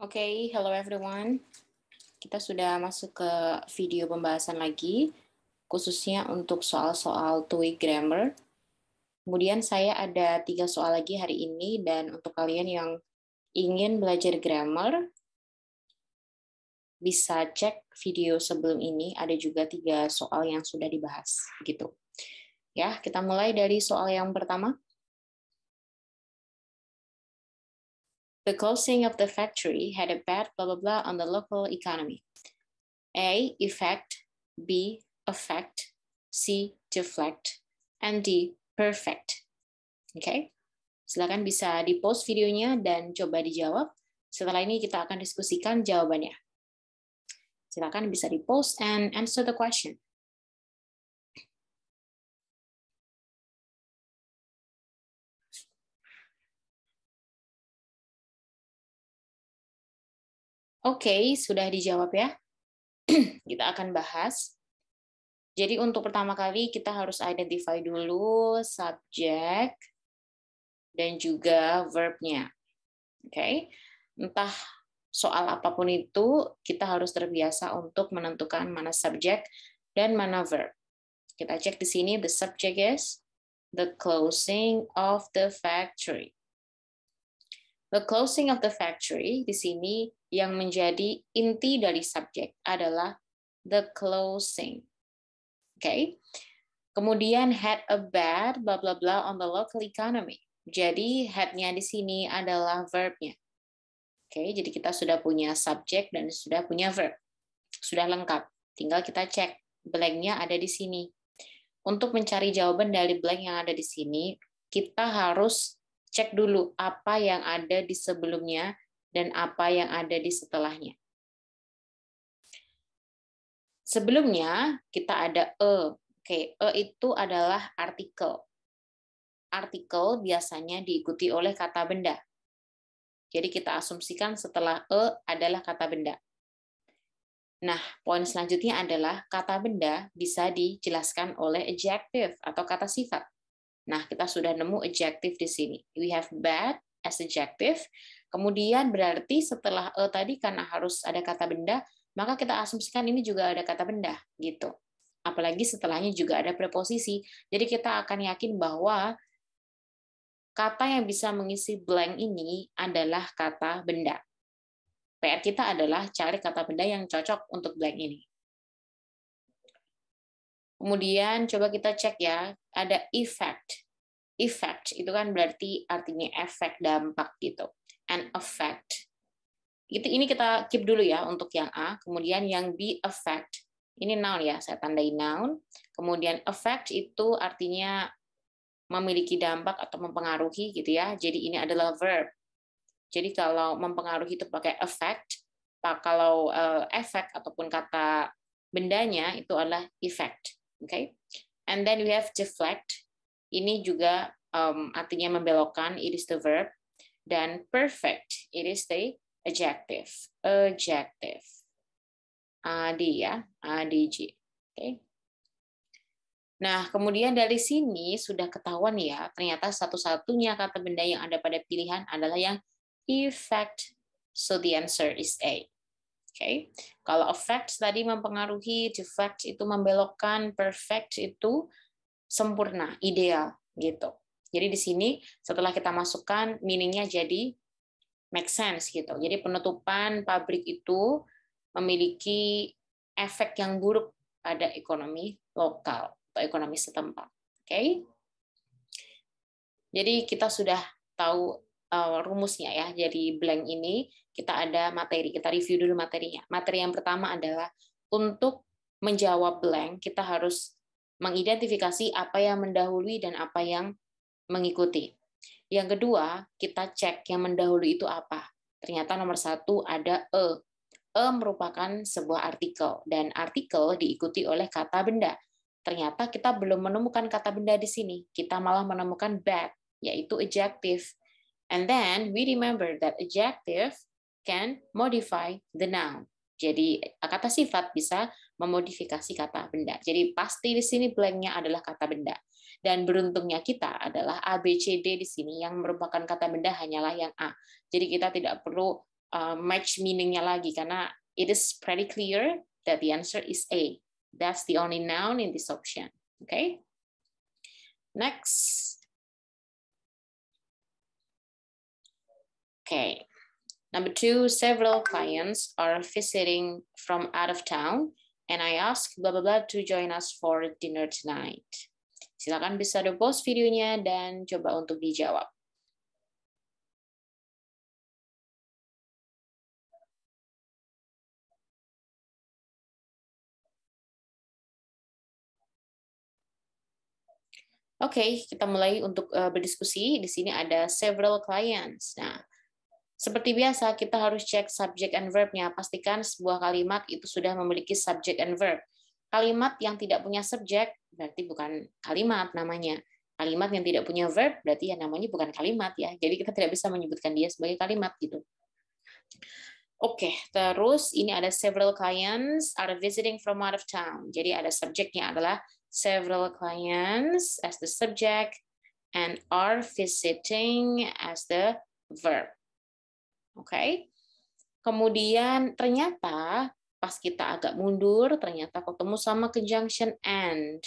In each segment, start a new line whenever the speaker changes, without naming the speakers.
Oke, hello everyone. Kita sudah masuk ke video pembahasan lagi, khususnya untuk soal-soal TOEIC grammar. Kemudian saya ada 3 soal lagi hari ini, dan untuk kalian yang ingin belajar grammar, bisa cek video sebelum ini, ada juga 3 soal yang sudah dibahas. Gitu. Ya, kita mulai dari soal yang pertama. The closing of the factory had a bad blah blah blah on the local economy. A, effect, B, affect, C, deflect, and D, perfect. Oke, silakan bisa di-post videonya dan coba dijawab. Setelah ini kita akan diskusikan jawabannya. Silakan bisa di-post and answer the question. Oke, sudah dijawab ya. Kita akan bahas. Jadi untuk pertama kali kita harus identify dulu subjek dan juga verb-nya. Oke, entah soal apapun itu, kita harus terbiasa untuk menentukan mana subjek dan mana verb. Kita cek di sini, the subject is the closing of the factory. The closing of the factory, di sini yang menjadi inti dari subjek adalah the closing. Oke. Kemudian had a bad blah blah blah on the local economy. Jadi had-nya di sini adalah verb-nya. Oke, jadi kita sudah punya subjek dan sudah punya verb. Sudah lengkap. Tinggal kita cek blank-nya ada di sini. Untuk mencari jawaban dari blank yang ada di sini, kita harus cek dulu apa yang ada di sebelumnya dan apa yang ada di setelahnya. Sebelumnya kita ada a. Oke, a itu adalah artikel. Artikel biasanya diikuti oleh kata benda. Jadi kita asumsikan setelah a adalah kata benda. Nah, poin selanjutnya adalah kata benda bisa dijelaskan oleh adjective atau kata sifat. Nah, kita sudah nemu adjective di sini. We have bad as adjective. Kemudian berarti setelah a tadi karena harus ada kata benda, maka kita asumsikan ini juga ada kata benda gitu. Apalagi setelahnya juga ada preposisi. Jadi kita akan yakin bahwa kata yang bisa mengisi blank ini adalah kata benda. PR kita adalah cari kata benda yang cocok untuk blank ini. Kemudian coba kita cek ya, ada effect. Effect itu kan berarti artinya efek, dampak gitu. And effect. Ini kita keep dulu ya untuk yang A. Kemudian yang B, effect. Ini noun ya, saya tandai noun. Kemudian effect itu artinya memiliki dampak atau mempengaruhi gitu ya. Jadi ini adalah verb. Jadi kalau mempengaruhi itu pakai effect. Kalau efek ataupun kata bendanya itu adalah effect. Okay? And then we have deflect. Ini juga artinya membelokkan, it is the verb. Dan perfect, it is the adjective. Adjective. AD ya, ADJ. Okay. Nah, kemudian dari sini sudah ketahuan ya, ternyata satu-satunya kata benda yang ada pada pilihan adalah yang effect. So the answer is A. Okay. Kalau effect tadi mempengaruhi, deflect itu membelokkan, perfect itu sempurna, ideal gitu. Jadi di sini setelah kita masukkan meaning-nya jadi make sense gitu. Jadi penutupan pabrik itu memiliki efek yang buruk pada ekonomi lokal atau ekonomi setempat. Oke. Jadi kita sudah tahu rumusnya ya. Jadi blank ini kita ada materi, kita review dulu materinya. Materi yang pertama adalah untuk menjawab blank, kita harus mengidentifikasi apa yang mendahului dan apa yang mengikuti. Yang kedua, kita cek yang mendahului itu apa. Ternyata nomor 1 ada e. E merupakan sebuah artikel, dan artikel diikuti oleh kata benda. Ternyata kita belum menemukan kata benda di sini. Kita malah menemukan bad, yaitu adjective. And then we remember that adjective can modify the noun. Jadi kata sifat bisa memodifikasi kata benda. Jadi pasti di sini blank-nya adalah kata benda. Dan beruntungnya kita adalah A, B, C, D di sini yang merupakan kata benda hanyalah yang A. Jadi kita tidak perlu match meaningnya lagi karena it is pretty clear that the answer is A. That's the only noun in this option. Okay. Next. Okay. Number 2, several clients are visiting from out of town, and I ask blah blah blah to join us for dinner tonight. Silakan bisa di pause videonya dan coba untuk dijawab. Oke, kita mulai untuk berdiskusi. Di sini ada several clients. Nah, seperti biasa, kita harus cek subject and verb-nya. Pastikan sebuah kalimat itu sudah memiliki subject and verb. Kalimat yang tidak punya subject berarti bukan kalimat namanya. Kalimat yang tidak punya verb berarti ya namanya bukan kalimat ya. Jadi kita tidak bisa menyebutkan dia sebagai kalimat gitu. Oke, terus ini ada several clients are visiting from out of town. Jadi ada subjeknya adalah several clients as the subject and are visiting as the verb. Oke. Kemudian ternyata pas kita agak mundur ternyata ketemu sama conjunction and.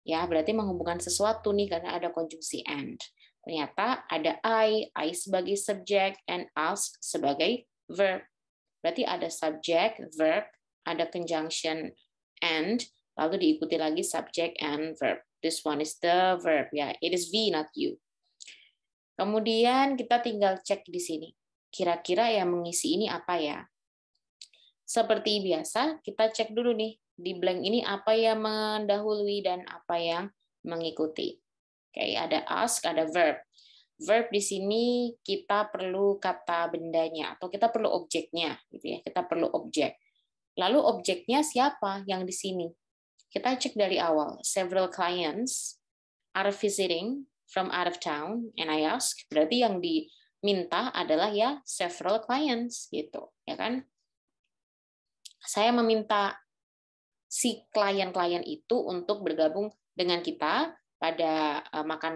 Ya, berarti menghubungkan sesuatu nih karena ada konjungsi and. Ternyata ada I sebagai subject and ask sebagai verb. Berarti ada subject, verb, ada conjunction and, lalu diikuti lagi subject and verb. This one is the verb ya. It is V not you. Kemudian kita tinggal cek di sini. Kira-kira yang mengisi ini apa ya? Seperti biasa, kita cek dulu nih di blank ini apa yang mendahului dan apa yang mengikuti. Oke, ada ask, ada verb. Verb di sini kita perlu kata bendanya atau kita perlu objeknya gitu ya. Kita perlu objek. Lalu objeknya siapa yang di sini? Kita cek dari awal. Several clients are visiting from out of town and I ask. Berarti yang diminta adalah ya several clients gitu, ya kan? Saya meminta si klien-klien itu untuk bergabung dengan kita pada makan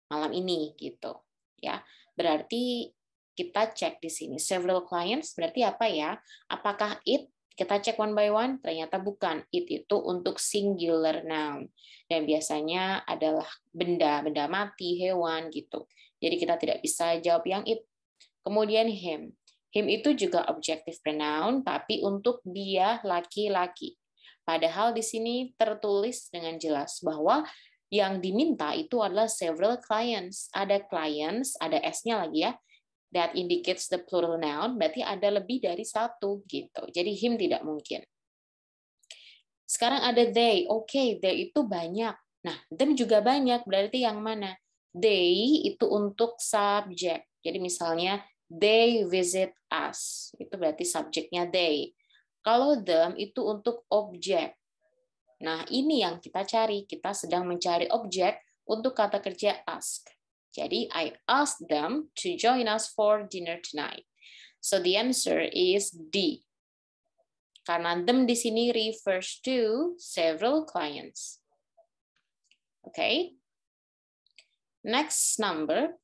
malam ini gitu ya. Berarti kita cek di sini several clients berarti apa ya? Apakah it? Kita cek one by one, ternyata bukan. It itu untuk singular noun dan biasanya adalah benda mati, hewan gitu. Jadi kita tidak bisa jawab yang it. Kemudian him. Him itu juga objective pronoun tapi untuk dia laki-laki. Padahal di sini tertulis dengan jelas bahwa yang diminta itu adalah several clients. Ada clients, ada S-nya lagi ya. That indicates the plural noun, berarti ada lebih dari satu gitu. Jadi him tidak mungkin. Sekarang ada they. Oke, they itu banyak. Nah, them juga banyak, berarti yang mana? They itu untuk subjek. Jadi misalnya they visit us. Itu berarti subjeknya they. Kalau them itu untuk objek. Nah, ini yang kita cari. Kita sedang mencari objek untuk kata kerja ask. Jadi, I asked them to join us for dinner tonight. So, the answer is D. Karena them di sini refers to several clients. Okay. Next number.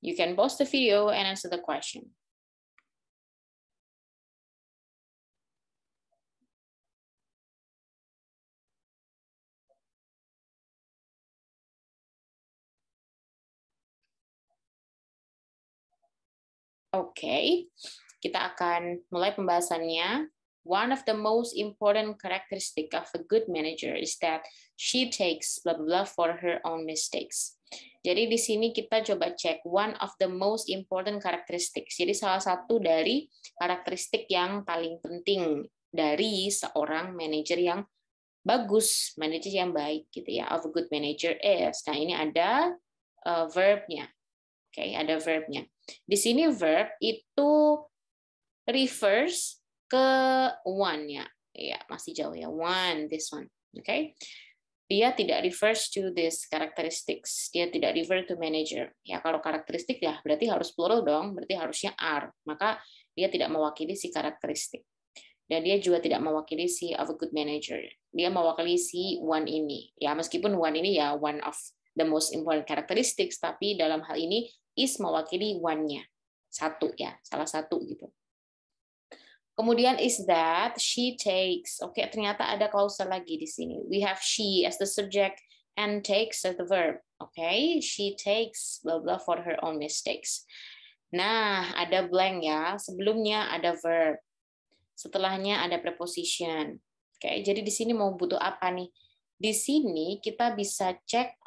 You can pause the video and answer the question. Oke, kita akan mulai pembahasannya. One of the most important characteristic of a good manager is that she takes blah blah blah for her own mistakes. Jadi di sini kita coba cek one of the most important characteristics. Jadi salah satu dari karakteristik yang paling penting dari seorang manajer yang bagus, manajer yang baik gitu ya. Of a good manager is. Nah, ini ada verb-nya. Oke, ada verb-nya. Di sini verb itu refers ke one-nya. Ya, masih jauh ya. One, this one. Oke. Dia tidak refers to this characteristics. Dia tidak refer to manager. Ya, kalau karakteristik ya berarti harus plural dong, berarti harusnya are. Maka dia tidak mewakili si karakteristik. Dan dia juga tidak mewakili si of a good manager. Dia mewakili si one ini. Ya, meskipun one ini ya one of the most important characteristics, tapi dalam hal ini Is mewakili one-nya. Satu ya, salah satu gitu. Kemudian is that she takes. Oke, ternyata ada klausal lagi di sini. We have she as the subject and takes as the verb. Oke, she takes blah blah for her own mistakes. Nah, ada blank ya. Sebelumnya ada verb. Setelahnya ada preposition. Oke, jadi di sini mau butuh apa nih? Di sini kita bisa cek,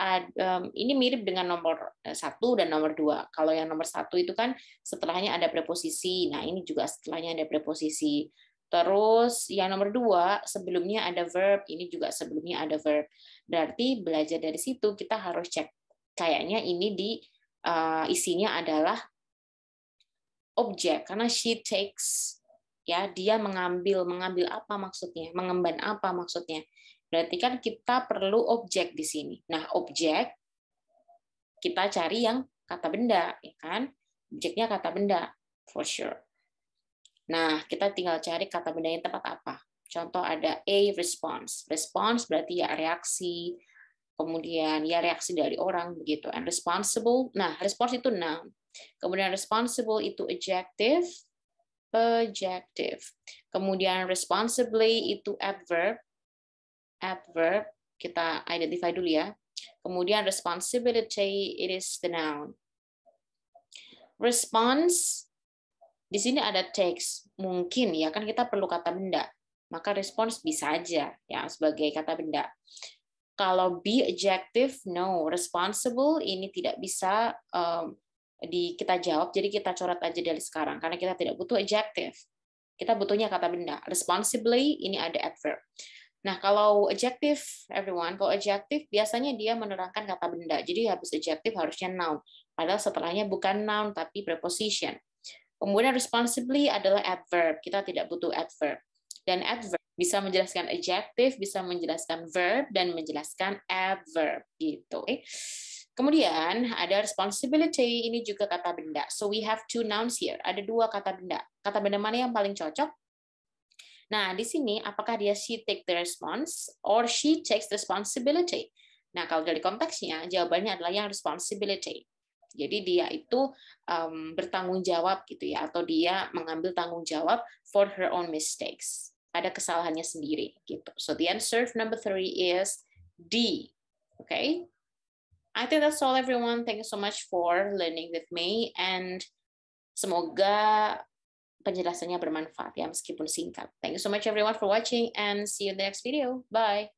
ini mirip dengan nomor 1 dan nomor 2. Kalau yang nomor 1 itu kan setelahnya ada preposisi. Nah, ini juga setelahnya ada preposisi. Terus yang nomor 2 sebelumnya ada verb, ini juga sebelumnya ada verb. Berarti belajar dari situ kita harus cek. Kayaknya ini isinya adalah objek, karena she takes, ya, dia mengambil apa maksudnya, mengemban apa maksudnya. Berarti kan kita perlu objek di sini. Nah, objek kita cari yang kata benda, ya kan? Objeknya kata benda, for sure. Nah, kita tinggal cari kata benda yang tepat apa. Contoh ada a response. Response berarti ya reaksi, kemudian ya reaksi dari orang begitu. And responsible, nah response itu noun. Kemudian responsible itu adjective. Kemudian responsibly itu adverb. Kita identify dulu ya. Kemudian responsibility, it is the noun. Response, di sini ada takes. Mungkin ya, kan kita perlu kata benda. Maka response bisa aja ya sebagai kata benda. Kalau be adjective, no. Responsible ini tidak bisa kita jawab, jadi kita coret aja dari sekarang karena kita tidak butuh adjective. Kita butuhnya kata benda. Responsibly ini ada adverb. Nah, kalau adjective, everyone, kalau adjective biasanya dia menerangkan kata benda. Jadi habis adjective harusnya noun. Padahal setelahnya bukan noun tapi preposition. Kemudian responsibly adalah adverb. Kita tidak butuh adverb. Dan adverb bisa menjelaskan adjective, bisa menjelaskan verb, dan menjelaskan adverb. Gitu. Kemudian ada responsibility, ini juga kata benda. So we have two nouns here. Ada 2 kata benda. Kata benda mana yang paling cocok? Nah, di sini apakah dia she take the response or she takes responsibility? Nah, kalau dari konteksnya, jawabannya adalah yang responsibility. Jadi dia itu bertanggung jawab gitu ya, atau dia mengambil tanggung jawab for her own mistakes. Ada kesalahannya sendiri gitu. So the answer number 3 is D. Okay? I think that's all everyone. Thank you so much for learning with me and semoga penjelasannya bermanfaat ya meskipun singkat. Thank you so much everyone for watching and see you in the next video. Bye.